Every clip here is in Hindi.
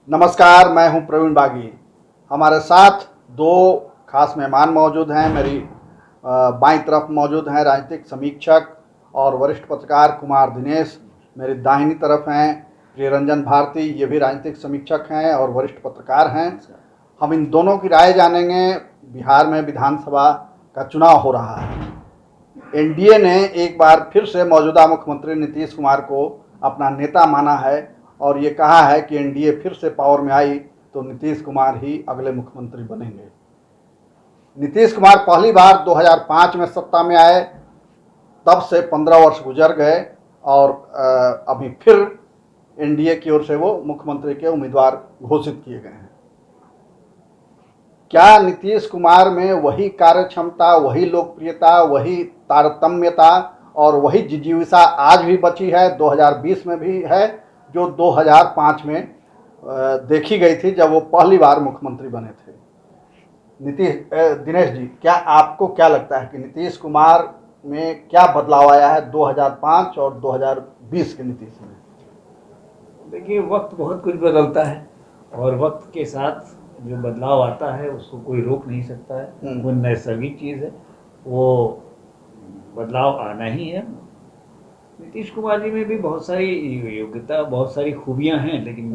नमस्कार, मैं हूं प्रवीण बागी। हमारे साथ दो खास मेहमान मौजूद हैं। मेरी बाईं तरफ मौजूद हैं राजनीतिक समीक्षक और वरिष्ठ पत्रकार कुमार दिनेश। मेरी दाहिनी तरफ हैं प्रियरंजन भारती, ये भी राजनीतिक समीक्षक हैं और वरिष्ठ पत्रकार हैं। हम इन दोनों की राय जानेंगे। बिहार में विधानसभा का चुनाव हो रहा है। एनडीए ने एक बार फिर से मौजूदा मुख्यमंत्री नीतीश कुमार को अपना नेता माना है और ये कहा है कि एनडीए फिर से पावर में आई तो नीतीश कुमार ही अगले मुख्यमंत्री बनेंगे। नीतीश कुमार पहली बार 2005 में सत्ता में आए, तब से 15 वर्ष गुजर गए और अभी फिर एनडीए की ओर से वो मुख्यमंत्री के उम्मीदवार घोषित किए गए हैं। क्या नीतीश कुमार में वही कार्यक्षमता, वही लोकप्रियता, वही तारतम्यता और वही जिजीविषा आज भी बची है, 2020 में भी है, जो 2005 में देखी गई थी जब वो पहली बार मुख्यमंत्री बने थे? दिनेश जी, क्या आपको क्या लगता है कि नीतीश कुमार में क्या बदलाव आया है 2005 और 2020 के नीतीश में? देखिए, वक्त बहुत कुछ बदलता है और वक्त के साथ जो बदलाव आता है उसको कोई रोक नहीं सकता है। वो नैसर्गिक चीज़ है, वो बदलाव आना ही है। नीतीश कुमार जी में भी बहुत सारी योग्यता, बहुत सारी खूबियां हैं, लेकिन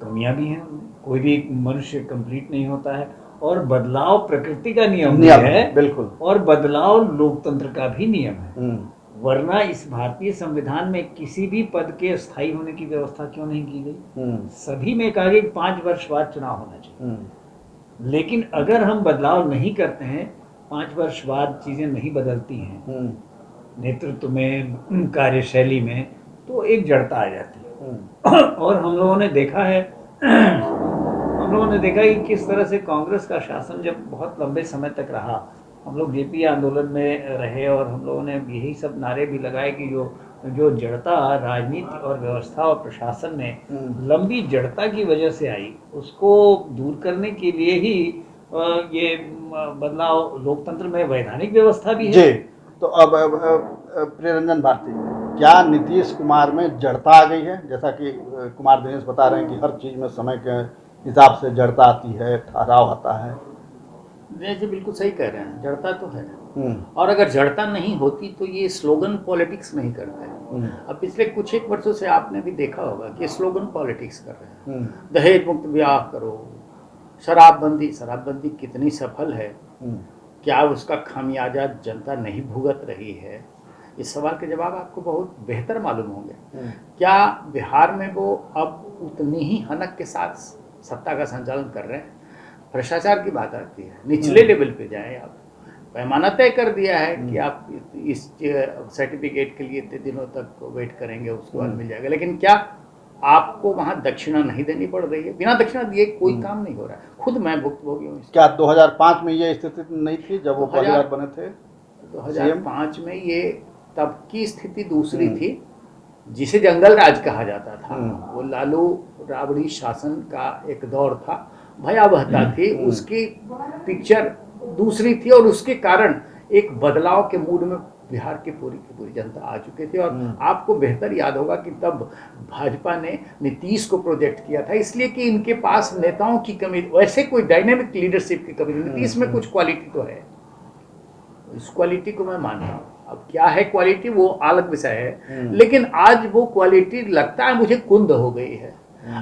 कमियां भी हैं। कोई भी मनुष्य कंप्लीट नहीं होता है और बदलाव प्रकृति का नियम भी है, बिल्कुल, और बदलाव लोकतंत्र का भी नियम है। वरना इस भारतीय संविधान में किसी भी पद के स्थायी होने की व्यवस्था क्यों नहीं की गई? सभी में कहा गया 5 वर्ष बाद चुनाव होना चाहिए। लेकिन अगर हम बदलाव नहीं करते हैं, 5 वर्ष बाद चीजें नहीं बदलती हैं, नेतृत्व में, कार्यशैली में, तो एक जड़ता आ जाती है। और हम लोगों ने देखा है कि किस तरह से कांग्रेस का शासन जब बहुत लंबे समय तक रहा, हम लोग जेपी आंदोलन में रहे और हम लोगों ने यही सब नारे भी लगाए कि जो जड़ता राजनीति और व्यवस्था और प्रशासन में लंबी जड़ता की वजह से आई, उसको दूर करने के लिए ही ये बदलाव लोकतंत्र में वैधानिक व्यवस्था भी है जी। तो अब प्रियरंजन भारती, क्या नीतीश कुमार में जड़ता आ गई है? जैसा कि कुमार दिनेश बता रहे हैं कि हर चीज़ में समय के हिसाब से जड़ता आती है, ठहराव आता है। जी बिल्कुल सही कह रहे हैं, जड़ता तो है। और अगर जड़ता नहीं होती तो ये स्लोगन पॉलिटिक्स नहीं करते हैं। अब पिछले कुछ एक वर्षों से आपने भी देखा होगा कि स्लोगन पॉलिटिक्स कर रहे हैं। दहेज मुक्त ब्याह करो, शराबबंदी कितनी सफल है, क्या उसका खामियाजा जनता नहीं भुगत रही है? इस सवाल के जवाब आपको बहुत बेहतर मालूम होंगे। क्या बिहार में वो अब उतनी ही हनक के साथ सत्ता का संचालन कर रहे हैं? भ्रष्टाचार की बात आती है, निचले लेवल पे जाएं आप, पैमाना तय कर दिया है कि आप इस सर्टिफिकेट के लिए इतने दिनों तक वेट करेंगे, उसके बाद मिल जाएगा। लेकिन क्या आपको वहाँ दक्षिणा नहीं देनी पड़ रही है? बिना दक्षिणा दिए कोई काम नहीं हो रहा है। खुद मैं भुक्तभोगी हूँ। क्या 2005 में ये स्थिति नहीं थी जब वो पहली बार बने थे? 2005 में ये तब की स्थिति दूसरी थी, जिसे जंगल राज कहा जाता था। वो लालू राबड़ी शासन का एक दौर था, भयावहता थी, उसकी पिक्चर दूसरी थी और उसके कारण एक बदलाव के मूड में बिहार की पूरी जनता आ चुके थे। और आपको बेहतर याद होगा कि तब भाजपा ने नीतीश को प्रोजेक्ट किया था, इसलिए कि इनके पास नेताओं की कमी, वैसे कोई डायनेमिक लीडरशिप की कमी। नीतीश में कुछ क्वालिटी तो है, इस क्वालिटी को मैं मानता हूँ। अब क्या है क्वालिटी, वो अलग विषय है, लेकिन आज वो क्वालिटी लगता है मुझे कुंद हो गई है।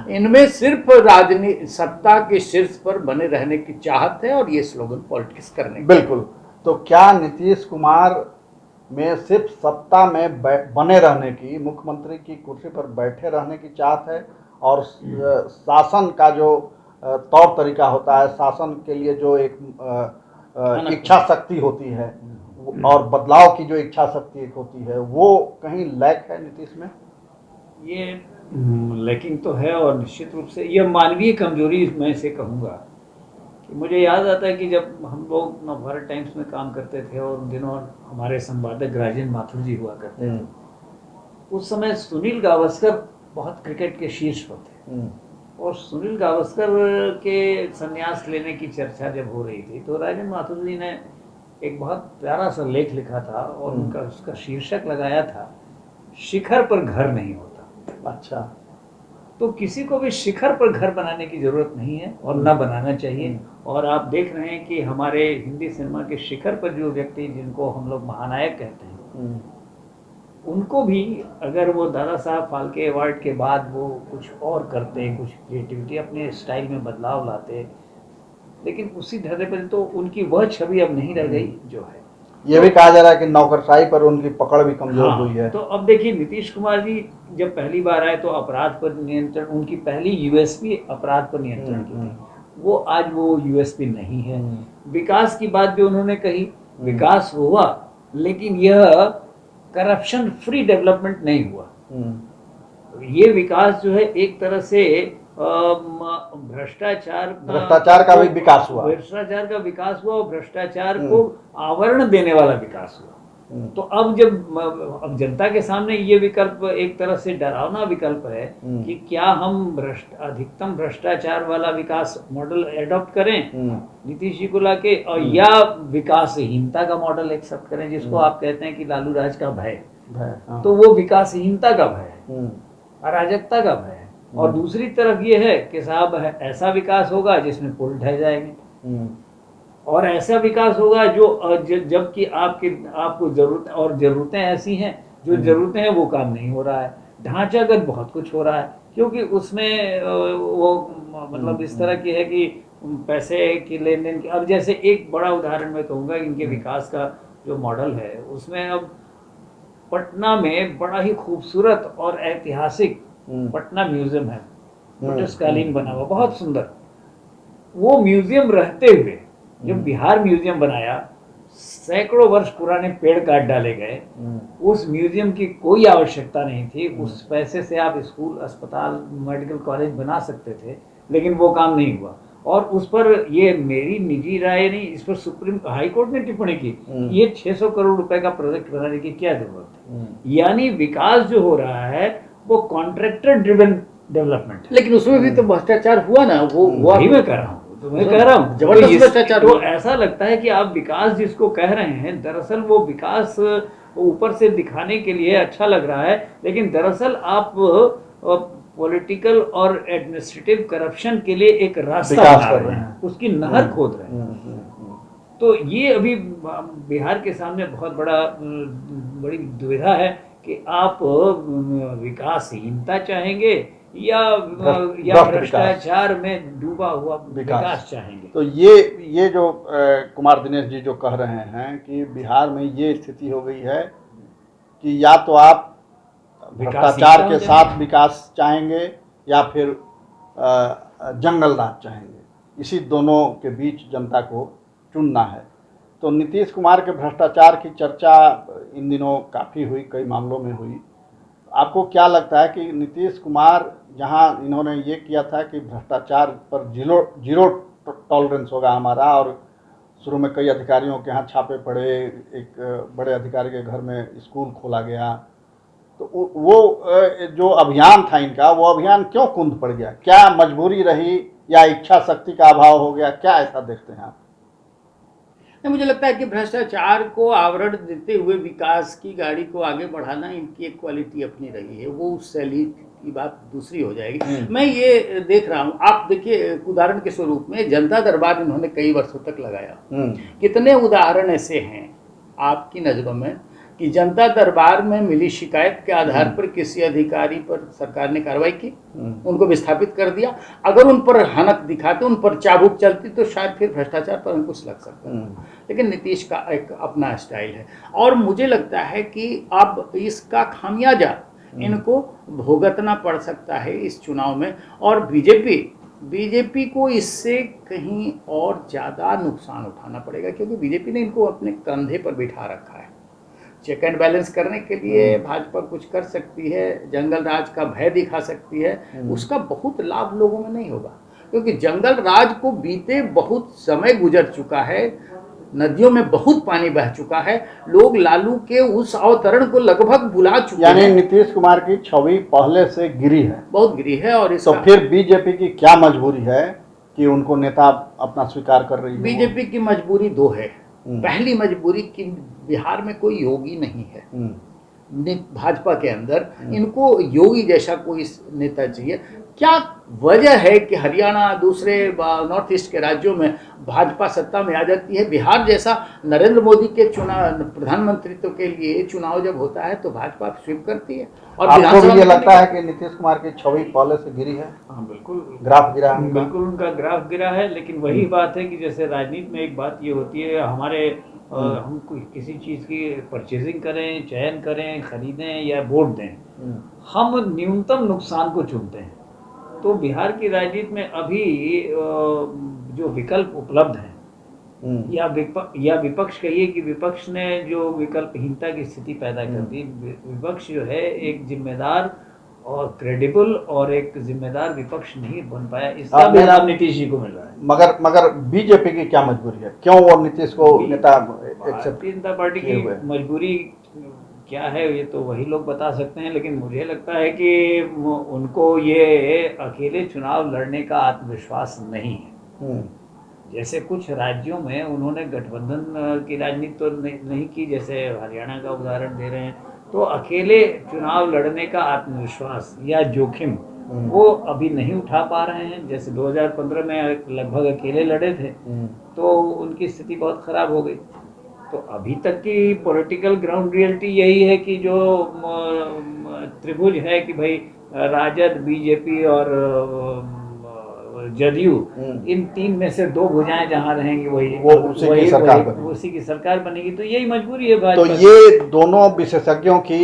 इनमें सिर्फ राजनीति, सत्ता के शीर्ष पर बने रहने की चाहत है और ये स्लोगन पॉलिटिक्स करने की। बिल्कुल। तो क्या नीतीश कुमार में सिर्फ सत्ता में बने रहने की, मुख्यमंत्री की कुर्सी पर बैठे रहने की चाहत है, और शासन का जो तौर तरीका होता है, शासन के लिए जो एक इच्छा शक्ति होती है और बदलाव की जो इच्छा शक्ति एक होती है, वो कहीं लैक है नीतीश में? ये लैकिंग तो है, और निश्चित रूप से यह मानवीय कमजोरी मैं इसे कहूँगा। कि मुझे याद आता है कि जब हम लोग नवभारत टाइम्स में काम करते थे और उन दिनों हमारे संपादक राजेंद्र माथुर जी हुआ करते थे, उस समय सुनील गावस्कर बहुत क्रिकेट के शीर्ष पर थे। और सुनील गावस्कर के संन्यास लेने की चर्चा जब हो रही थी, तो राजेंद्र माथुर जी ने एक बहुत प्यारा सा लेख लिखा था और उसका शीर्षक लगाया था, शिखर पर घर नहीं होता। अच्छा। तो किसी को भी शिखर पर घर बनाने की जरूरत नहीं है और न बनाना चाहिए। और आप देख रहे हैं कि हमारे हिंदी सिनेमा के शिखर पर जो व्यक्ति जिनको हम लोग महानायक कहते हैं, उनको भी अगर वो दादा साहब फाल्के अवार्ड के बाद वो कुछ और करते, कुछ क्रिएटिविटी अपने स्टाइल में बदलाव लाते, लेकिन उसी ढर्रे पर तो उनकी वह छवि अब नहीं रह गई जो है। ये भी कहा जा रहा है कि नौकरशाही पर उनकी पकड़ भी कमजोर हाँ, हुई है। तो अब देखिए नीतीश कुमार जी जब पहली बार आए तो अपराध पर नियंत्रण, उनकी पहली यूएसपी अपराध पर नियंत्रण की थी, वो आज वो यूएसपी नहीं है। विकास की बात भी उन्होंने कही, विकास हुआ लेकिन यह करप्शन फ्री डेवलपमेंट नहीं हुआ। ये विकास जो है एक तरह से भ्रष्टाचार का भी विकास हुआ, भ्रष्टाचार का विकास हुआ और भ्रष्टाचार को आवरण देने वाला विकास हुआ। तो अब जनता के सामने ये विकल्प एक तरह से डरावना विकल्प है कि क्या हम अधिकतम भ्रष्टाचार वाला विकास मॉडल एडॉप्ट करें नीतीश जी को लाके, और या विकासहीनता का मॉडल एक्सेप्ट करें, जिसको आप कहते हैं कि लालू राज का भय। तो वो विकासहीनता का भय है, अराजकता का भय है। और दूसरी तरफ ये है कि साहब ऐसा विकास होगा जिसमें पुल ढह जाएंगे, और ऐसा विकास होगा जो जबकि आपको जरूरत और जरूरतें ऐसी हैं, जो जरूरतें हैं वो काम नहीं हो रहा है, ढांचागत बहुत कुछ हो रहा है, क्योंकि उसमें वो मतलब इस तरह की है कि पैसे की लेन देन की। अब जैसे एक बड़ा उदाहरण मैं कहूँगा इनके विकास का जो मॉडल है, उसमें अब पटना में बड़ा ही खूबसूरत और ऐतिहासिक पटना म्यूजियम है, ब्रिटिशकालीन बना हुआ, बहुत सुंदर। वो म्यूजियम रहते हुए जब बिहार म्यूजियम बनाया, सैकड़ों वर्ष पुराने पेड़ काट डाले गए, उस म्यूजियम की कोई आवश्यकता नहीं थी। उस पैसे से आप स्कूल, अस्पताल, मेडिकल कॉलेज बना सकते थे, लेकिन वो काम नहीं हुआ। और उस पर ये मेरी निजी राय नहीं, इस पर सुप्रीम हाई कोर्ट ने टिप्पणी की, ये 600 करोड़ रुपए का प्रोजेक्ट बनाने की क्या जरूरत है। यानी विकास जो हो रहा है वो कॉन्ट्रैक्टर ड्रिवन डेवलपमेंट है। लेकिन उसमें भी तो भ्रष्टाचार हुआ ना, वो वही मैं कह रहा हूँ, तो मैं कह रहा हूँ जबरदस्त भ्रष्टाचार। तो ऐसा लगता है कि आप विकास जिसको कह रहे हैं, दरअसल वो विकास ऊपर से दिखाने के लिए अच्छा लग रहा है, लेकिन दरअसल आप पॉलिटिकल और एडमिनिस्ट्रेटिव करप्शन के लिए एक रास्ता बना रहे हैं, उसकी नहर खोद रहे हैं। तो ये अभी बिहार के सामने बहुत बड़ी दुविधा है कि आप विकासहीनता चाहेंगे या भ्रष्टाचार में डूबा हुआ विकास चाहेंगे। तो ये जो कुमार दिनेश जी जो कह रहे हैं कि बिहार में ये स्थिति हो गई है कि या तो आप भ्रष्टाचार के साथ विकास चाहेंगे या फिर जंगल राज चाहेंगे, इसी दोनों के बीच जनता को चुनना है। तो नीतीश कुमार के भ्रष्टाचार की चर्चा इन दिनों काफ़ी हुई, कई मामलों में हुई। आपको क्या लगता है कि नीतीश कुमार जहां इन्होंने ये किया था कि भ्रष्टाचार पर जीरो टॉलरेंस होगा हमारा, और शुरू में कई अधिकारियों के यहाँ छापे पड़े, एक बड़े अधिकारी के घर में स्कूल खोला गया, तो वो जो अभियान था इनका, वो अभियान क्यों कुंद पड़ गया? क्या मजबूरी रही या इच्छा शक्ति का अभाव हो गया? क्या ऐसा देखते हैं आप? मुझे लगता है कि भ्रष्टाचार को आवरण देते हुए विकास की गाड़ी को आगे बढ़ाना इनकी एक क्वालिटी अपनी रही है। वो उस शैली की बात दूसरी हो जाएगी। मैं ये देख रहा हूँ, आप देखिए उदाहरण के स्वरूप में जनता दरबार इन्होंने कई वर्षों तक लगाया। कितने उदाहरण ऐसे हैं आपकी नज़रों में कि जनता दरबार में मिली शिकायत के आधार पर किसी अधिकारी पर सरकार ने कार्रवाई की, उनको विस्थापित कर दिया। अगर उन पर हनक दिखाते, उन पर चाबुक चलती, तो शायद फिर भ्रष्टाचार पर अंकुश लग सकता है। लेकिन नीतीश का एक अपना स्टाइल है, और मुझे लगता है कि अब इसका खामियाजा इनको भुगतना पड़ सकता है इस चुनाव में। और बीजेपी को इससे कहीं और ज़्यादा नुकसान उठाना पड़ेगा, क्योंकि बीजेपी ने इनको अपने कंधे पर बिठा रखा है। चेक एंड बैलेंस करने के लिए भाजपा कुछ कर सकती है, जंगल राज का भय दिखा सकती है, उसका बहुत लाभ लोगों में नहीं होगा, क्योंकि जंगल राज को बीते बहुत समय गुजर चुका है, नदियों में बहुत पानी बह चुका है, लोग लालू के उस अवतरण को लगभग भुला चुके हैं। यानी नीतीश कुमार की छवि पहले से गिरी है, बहुत गिरी है। और तो फिर बीजेपी की क्या मजबूरी है कि उनको नेता अपना स्वीकार कर रही है? बीजेपी की मजबूरी दो है। पहली मजबूरी कि बिहार में कोई योगी नहीं है। भाजपा के अंदर इनको योगी जैसा कोई नेता चाहिए। क्या वजह है कि हरियाणा दूसरे नॉर्थ ईस्ट के राज्यों में भाजपा सत्ता में आ जाती है? बिहार जैसा नरेंद्र मोदी के चुनाव प्रधानमंत्रित्व के लिए चुनाव जब होता है तो भाजपा स्वीप करती है। और आपको विधानसभा भी ये में लगता है कि नीतीश कुमार की छवि पहले से गिरी है? हाँ बिल्कुल, ग्राफ गिरा है उनका? बिल्कुल उनका ग्राफ गिरा है। लेकिन वही बात है कि जैसे राजनीति में एक बात ये होती है, हमारे हम किसी चीज़ की परचेजिंग करें, चयन करें, खरीदें या वोट दें, हम न्यूनतम नुकसान को चुनते हैं। तो बिहार की राजनीति में अभी जो विकल्प उपलब्ध हैं या विपक्ष कहिए कि विपक्ष ने जो विकल्पहीनता की स्थिति पैदा कर दी, विपक्ष जो है एक जिम्मेदार और क्रेडिबल और एक जिम्मेदार विपक्ष नहीं बन पाया। इसका भी लाभ नीतीश जी को मिल रहा है। मगर बीजेपी की क्या मजबूरी है? क्यों वो नीतीश को नेता भारतीय जनता पार्टी की मजबूरी क्या है ये तो वही लोग बता सकते हैं, लेकिन मुझे लगता है कि उनको ये अकेले चुनाव लड़ने का आत्मविश्वास नहीं है। जैसे कुछ राज्यों में उन्होंने गठबंधन की राजनीति तो नहीं की, जैसे हरियाणा का उदाहरण दे रहे हैं, तो अकेले चुनाव लड़ने का आत्मविश्वास या जोखिम वो अभी नहीं उठा पा रहे हैं। जैसे 2015 में लगभग अकेले लड़े थे तो उनकी स्थिति बहुत खराब हो गई। तो अभी तक की पॉलिटिकल ग्राउंड रियलिटी यही है कि जो त्रिभुज है कि भाई राजद, बीजेपी और जदयू, इन तीन में से दो भुजाएं जहां रहेंगी उसी की सरकार बनेगी। तो यही मजबूरी है भाजपा। तो ये दोनों विशेषज्ञों की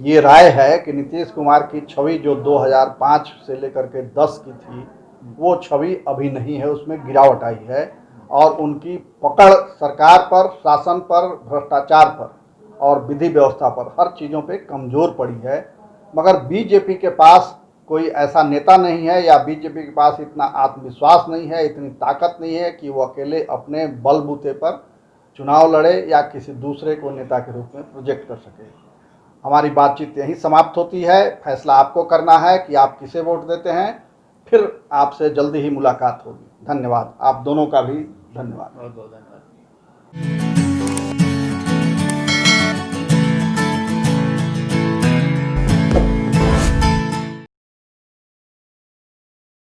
ये राय है कि नीतीश कुमार की छवि जो 2005 से लेकर के 10 की थी वो छवि अभी नहीं है, उसमें गिरावट आई है और उनकी पकड़ सरकार पर, शासन पर, भ्रष्टाचार पर और विधि व्यवस्था पर, हर चीज़ों पे कमज़ोर पड़ी है। मगर बीजेपी के पास कोई ऐसा नेता नहीं है या बीजेपी के पास इतना आत्मविश्वास नहीं है, इतनी ताकत नहीं है कि वो अकेले अपने बलबूते पर चुनाव लड़े या किसी दूसरे को नेता के रूप में प्रोजेक्ट कर सके। हमारी बातचीत यहीं समाप्त होती है। फैसला आपको करना है कि आप किसे वोट देते हैं। फिर आपसे जल्दी ही मुलाकात होगी। धन्यवाद। आप दोनों का भी धन्यवाद। बहुत बहुत धन्यवाद।